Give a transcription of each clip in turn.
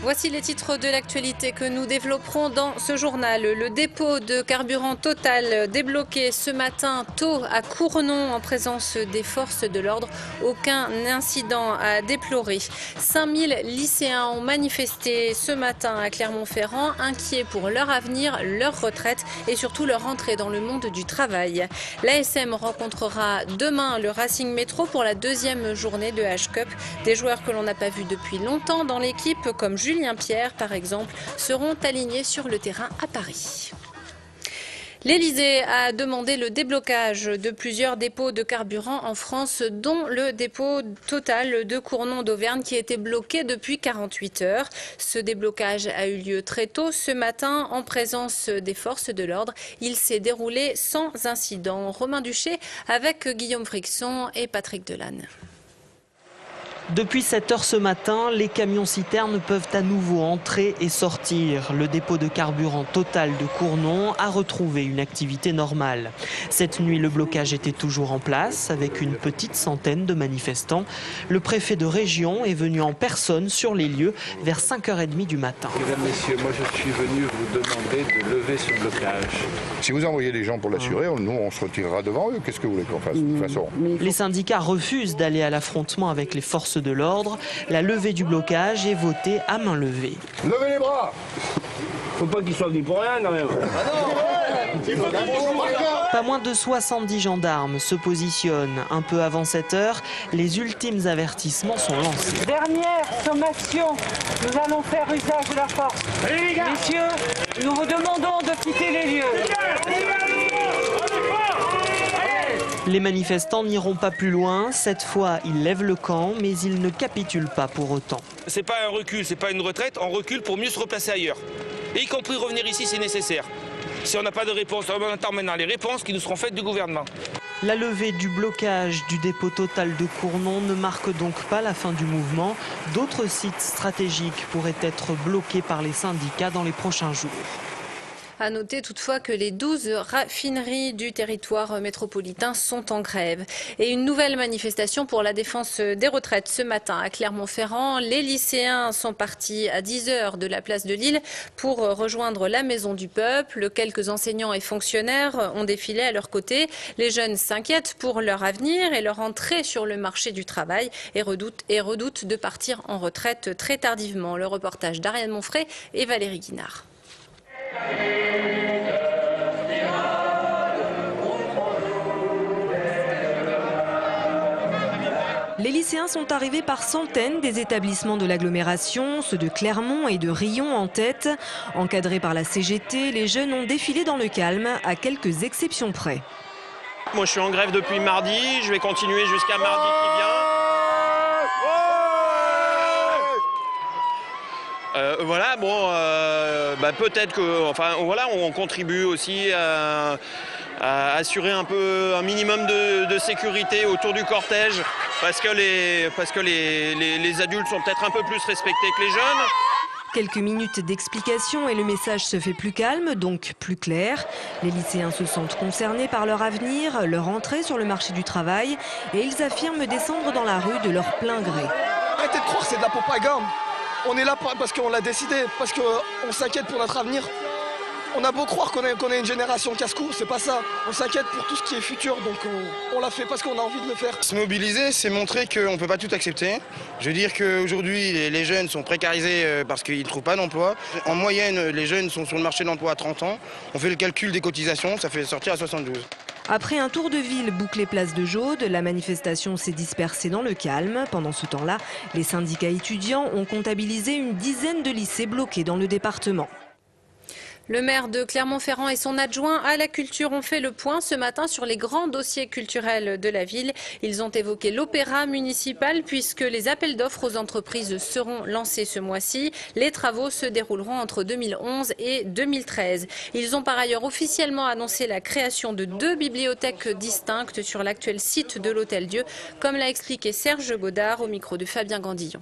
Voici les titres de l'actualité que nous développerons dans ce journal. Le dépôt de carburant Total débloqué ce matin tôt à Cournon en présence des forces de l'ordre. Aucun incident à déplorer. 5000 lycéens ont manifesté ce matin à Clermont-Ferrand, inquiets pour leur avenir, leur retraite et surtout leur entrée dans le monde du travail. L'ASM rencontrera demain le Racing Métro pour la deuxième journée de H-Cup. Des joueurs que l'on n'a pas vus depuis longtemps dans l'équipe, comme Julien Pierre par exemple, seront alignés sur le terrain à Paris. L'Elysée a demandé le déblocage de plusieurs dépôts de carburant en France, dont le dépôt Total de Cournon d'Auvergne qui était bloqué depuis 48 heures. Ce déblocage a eu lieu très tôt ce matin en présence des forces de l'ordre. Il s'est déroulé sans incident. Romain Duché avec Guillaume Frixon et Patrick Delanne. Depuis 7 heures ce matin, les camions-citernes peuvent à nouveau entrer et sortir. Le dépôt de carburant Total de Cournon a retrouvé une activité normale. Cette nuit, le blocage était toujours en place avec une petite centaine de manifestants. Le préfet de région est venu en personne sur les lieux vers 5h30 du matin. Mesdames, Messieurs, moi je suis venu vous demander de lever ce blocage. Si vous envoyez les gens pour l'assurer, nous on se retirera devant eux. Qu'est-ce que vous voulez qu'on fasse de toute façon? Les syndicats refusent d'aller à l'affrontement avec les forces de l'ordre. La levée du blocage est votée à main levée. Levez les bras! Faut pas qu'ils soient venus pour rien quand même. Pas moins de 70 gendarmes se positionnent. Un peu avant 7 heures, les ultimes avertissements sont lancés. Dernière sommation, nous allons faire usage de la force. Messieurs, nous vous demandons de quitter les lieux. Les manifestants n'iront pas plus loin. Cette fois, ils lèvent le camp, mais ils ne capitulent pas pour autant. C'est pas un recul, c'est pas une retraite. On recule pour mieux se replacer ailleurs. Et y compris revenir ici, c'est nécessaire. Si on n'a pas de réponse, on attend maintenant les réponses qui nous seront faites du gouvernement. La levée du blocage du dépôt Total de Cournon ne marque donc pas la fin du mouvement. D'autres sites stratégiques pourraient être bloqués par les syndicats dans les prochains jours. À noter toutefois que les 12 raffineries du territoire métropolitain sont en grève. Et une nouvelle manifestation pour la défense des retraites ce matin à Clermont-Ferrand. Les lycéens sont partis à 10 heures de la place de Lille pour rejoindre la Maison du Peuple. Quelques enseignants et fonctionnaires ont défilé à leur côté. Les jeunes s'inquiètent pour leur avenir et leur entrée sur le marché du travail et redoutent de partir en retraite très tardivement. Le reportage d'Ariane Monfray et Valérie Guinard. Les lycéens sont arrivés par centaines des établissements de l'agglomération, ceux de Clermont et de Riom en tête. Encadrés par la CGT, les jeunes ont défilé dans le calme, à quelques exceptions près. Moi je suis en grève depuis mardi, je vais continuer jusqu'à mardi qui vient. Voilà, bon, peut-être que, on contribue aussi à assurer un minimum de sécurité autour du cortège, parce que les adultes sont peut-être un peu plus respectés que les jeunes. Quelques minutes d'explication et le message se fait plus calme, donc plus clair. Les lycéens se sentent concernés par leur avenir, leur entrée sur le marché du travail, et ils affirment descendre dans la rue de leur plein gré. Arrêtez de croire que c'est de la propagande. On est là parce qu'on l'a décidé, parce qu'on s'inquiète pour notre avenir. On a beau croire qu'on est une génération casse-cou, c'est pas ça. On s'inquiète pour tout ce qui est futur, donc on l'a fait parce qu'on a envie de le faire. Se mobiliser, c'est montrer qu'on ne peut pas tout accepter. Je veux dire qu'aujourd'hui, les jeunes sont précarisés parce qu'ils ne trouvent pas d'emploi. En moyenne, les jeunes sont sur le marché de l'emploi à 30 ans. On fait le calcul des cotisations, ça fait sortir à 72. Après un tour de ville bouclé place de Jaude, la manifestation s'est dispersée dans le calme. Pendant ce temps-là, les syndicats étudiants ont comptabilisé une dizaine de lycées bloqués dans le département. Le maire de Clermont-Ferrand et son adjoint à la culture ont fait le point ce matin sur les grands dossiers culturels de la ville. Ils ont évoqué l'opéra municipal puisque les appels d'offres aux entreprises seront lancés ce mois-ci. Les travaux se dérouleront entre 2011 et 2013. Ils ont par ailleurs officiellement annoncé la création de 2 bibliothèques distinctes sur l'actuel site de l'Hôtel Dieu, comme l'a expliqué Serge Godard au micro de Fabien Gandillon.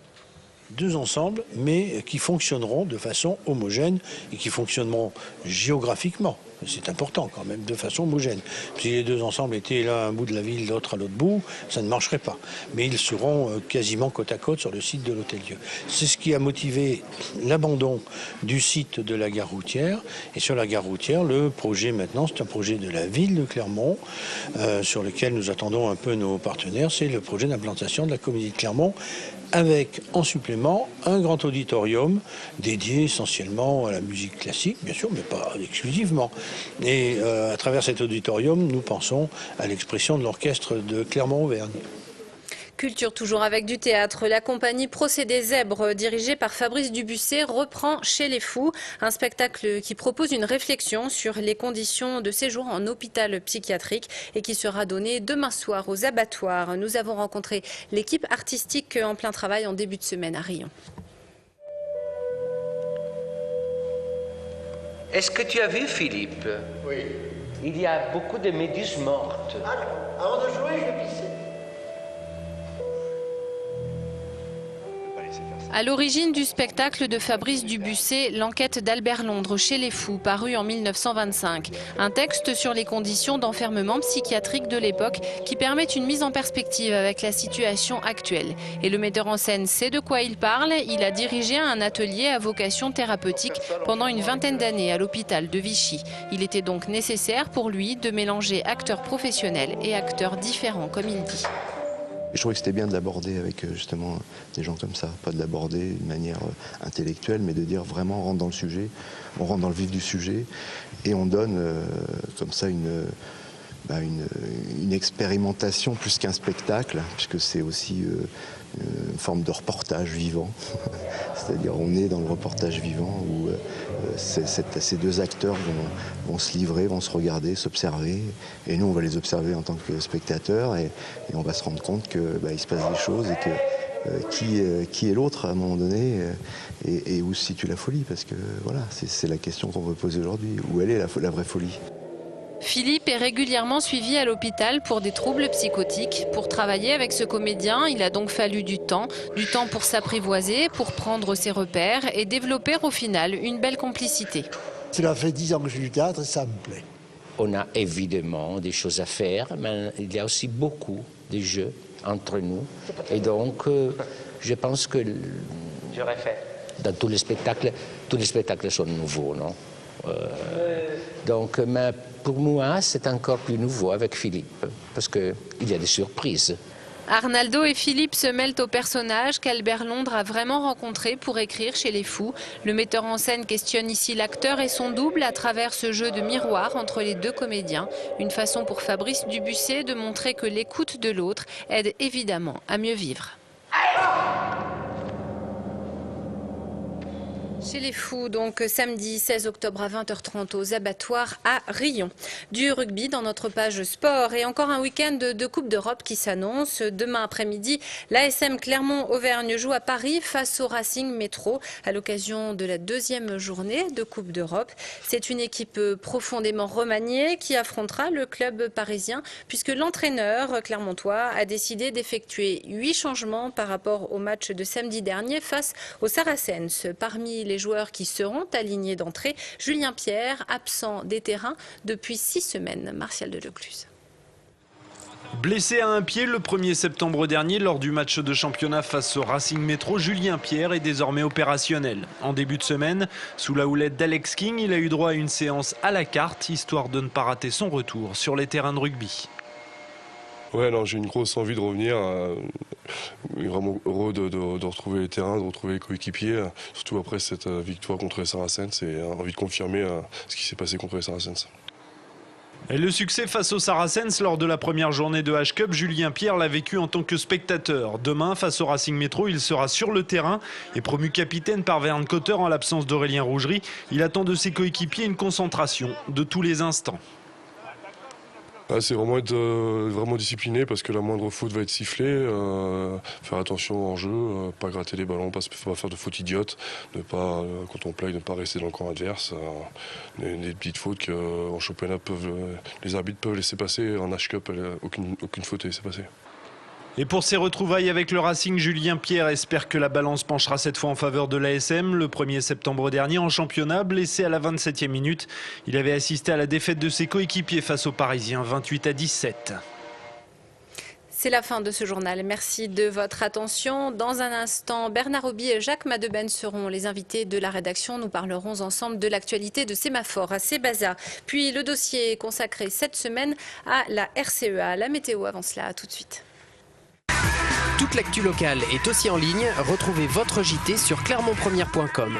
2 ensembles, mais qui fonctionneront de façon homogène et qui fonctionneront géographiquement. C'est important quand même, de façon homogène. Si les 2 ensembles étaient l'un à un bout de la ville, l'autre à l'autre bout, ça ne marcherait pas. Mais ils seront quasiment côte à côte sur le site de l'Hôtel-Dieu. C'est ce qui a motivé l'abandon du site de la gare routière. Et sur la gare routière, le projet maintenant, c'est un projet de la ville de Clermont, sur lequel nous attendons un peu nos partenaires. C'est le projet d'implantation de la Comédie de Clermont, avec en supplément un grand auditorium dédié essentiellement à la musique classique, bien sûr, mais pas exclusivement. Et à travers cet auditorium, nous pensons à l'expression de l'orchestre de Clermont-Auvergne. Culture toujours avec du théâtre. La compagnie Procédés Zèbres, dirigée par Fabrice Dubussé, reprend Chez les Fous, un spectacle qui propose une réflexion sur les conditions de séjour en hôpital psychiatrique et qui sera donné demain soir aux abattoirs. Nous avons rencontré l'équipe artistique en plein travail en début de semaine à Riom. Est-ce que tu as vu, Philippe? Oui. Il y a beaucoup de méduses mortes. Avant de jouer, je vais pisser. À l'origine du spectacle de Fabrice Dubussé, l'enquête d'Albert Londres chez les fous, paru en 1925. Un texte sur les conditions d'enfermement psychiatrique de l'époque qui permet une mise en perspective avec la situation actuelle. Et le metteur en scène sait de quoi il parle. Il a dirigé un atelier à vocation thérapeutique pendant une vingtaine d'années à l'hôpital de Vichy. Il était donc nécessaire pour lui de mélanger acteurs professionnels et acteurs différents, comme il dit. Je trouvais que c'était bien de l'aborder avec justement des gens comme ça, pas de l'aborder d'une manière intellectuelle, mais de dire vraiment on rentre dans le sujet, on rentre dans le vif du sujet et on donne comme ça une expérimentation plus qu'un spectacle, puisque c'est aussi une forme de reportage vivant. C'est-à-dire on est dans le reportage vivant où ces 2 acteurs vont se livrer, vont se regarder, s'observer. Et nous, on va les observer en tant que spectateurs et on va se rendre compte qu'il se passe des choses et que qui est l'autre à un moment donné et où se situe la folie. Parce que voilà, c'est la question qu'on veut poser aujourd'hui. Où elle est la vraie folie? Philippe est régulièrement suivi à l'hôpital pour des troubles psychotiques. Pour travailler avec ce comédien, il a donc fallu du temps pour s'apprivoiser, pour prendre ses repères et développer au final une belle complicité. Cela fait 10 ans que je fais du théâtre et ça me plaît. On a évidemment des choses à faire, mais il y a aussi beaucoup de jeux entre nous. Et donc, je pense que dans tous les spectacles sont nouveaux, non? Donc, mais pour moi, c'est encore plus nouveau avec Philippe, parce qu'il y a des surprises. Arnaldo et Philippe se mêlent aux personnages qu'Albert Londres a vraiment rencontrés pour écrire Chez les Fous. Le metteur en scène questionne ici l'acteur et son double à travers ce jeu de miroir entre les 2 comédiens. Une façon pour Fabrice Dubussé de montrer que l'écoute de l'autre aide évidemment à mieux vivre. Chez les Fous, donc samedi 16 octobre à 20h30 aux abattoirs à Riom. Du rugby dans notre page sport et encore un week-end de Coupe d'Europe qui s'annonce. Demain après-midi, l'ASM Clermont-Auvergne joue à Paris face au Racing Métro à l'occasion de la 2e journée de Coupe d'Europe. C'est une équipe profondément remaniée qui affrontera le club parisien puisque l'entraîneur clermontois a décidé d'effectuer 8 changements par rapport au match de samedi dernier face aux Saracens. Parmi les joueurs qui seront alignés d'entrée, Julien Pierre, absent des terrains depuis 6 semaines. Martial Delecluse. Blessé à un pied le 1er septembre dernier lors du match de championnat face au Racing Métro, Julien Pierre est désormais opérationnel. En début de semaine, sous la houlette d'Alex King, il a eu droit à une séance à la carte, histoire de ne pas rater son retour sur les terrains de rugby. Ouais, non, j'ai une grosse envie de revenir. Vraiment heureux de retrouver les terrains, de retrouver les coéquipiers. Surtout après cette victoire contre les Saracens et envie de confirmer ce qui s'est passé contre les Saracens. Et le succès face aux Saracens lors de la première journée de H-Cup, Julien Pierre l'a vécu en tant que spectateur. Demain, face au Racing Métro, il sera sur le terrain et promu capitaine par Verne Cotter en l'absence d'Aurélien Rougerie. Il attend de ses coéquipiers une concentration de tous les instants. C'est vraiment être vraiment discipliné parce que la moindre faute va être sifflée, faire attention en jeu, pas gratter les ballons, pas faire de fautes idiotes, ne pas, quand on play, ne pas rester dans le camp adverse. Des petites fautes qu'en championnat les arbitres peuvent laisser passer, en H-Cup aucune faute est laissée passer. Et pour ses retrouvailles avec le Racing, Julien Pierre espère que la balance penchera cette fois en faveur de l'ASM. Le 1er septembre dernier en championnat, blessé à la 27e minute, il avait assisté à la défaite de ses coéquipiers face aux Parisiens 28-17. C'est la fin de ce journal. Merci de votre attention. Dans un instant, Bernard Obi et Jacques Madeben seront les invités de la rédaction. Nous parlerons ensemble de l'actualité de Sémaphore à Sébaza. Puis le dossier est consacré cette semaine à la RCEA. La météo avant cela, tout de suite. Toute l'actu locale est aussi en ligne. Retrouvez votre JT sur clermontpremière.com.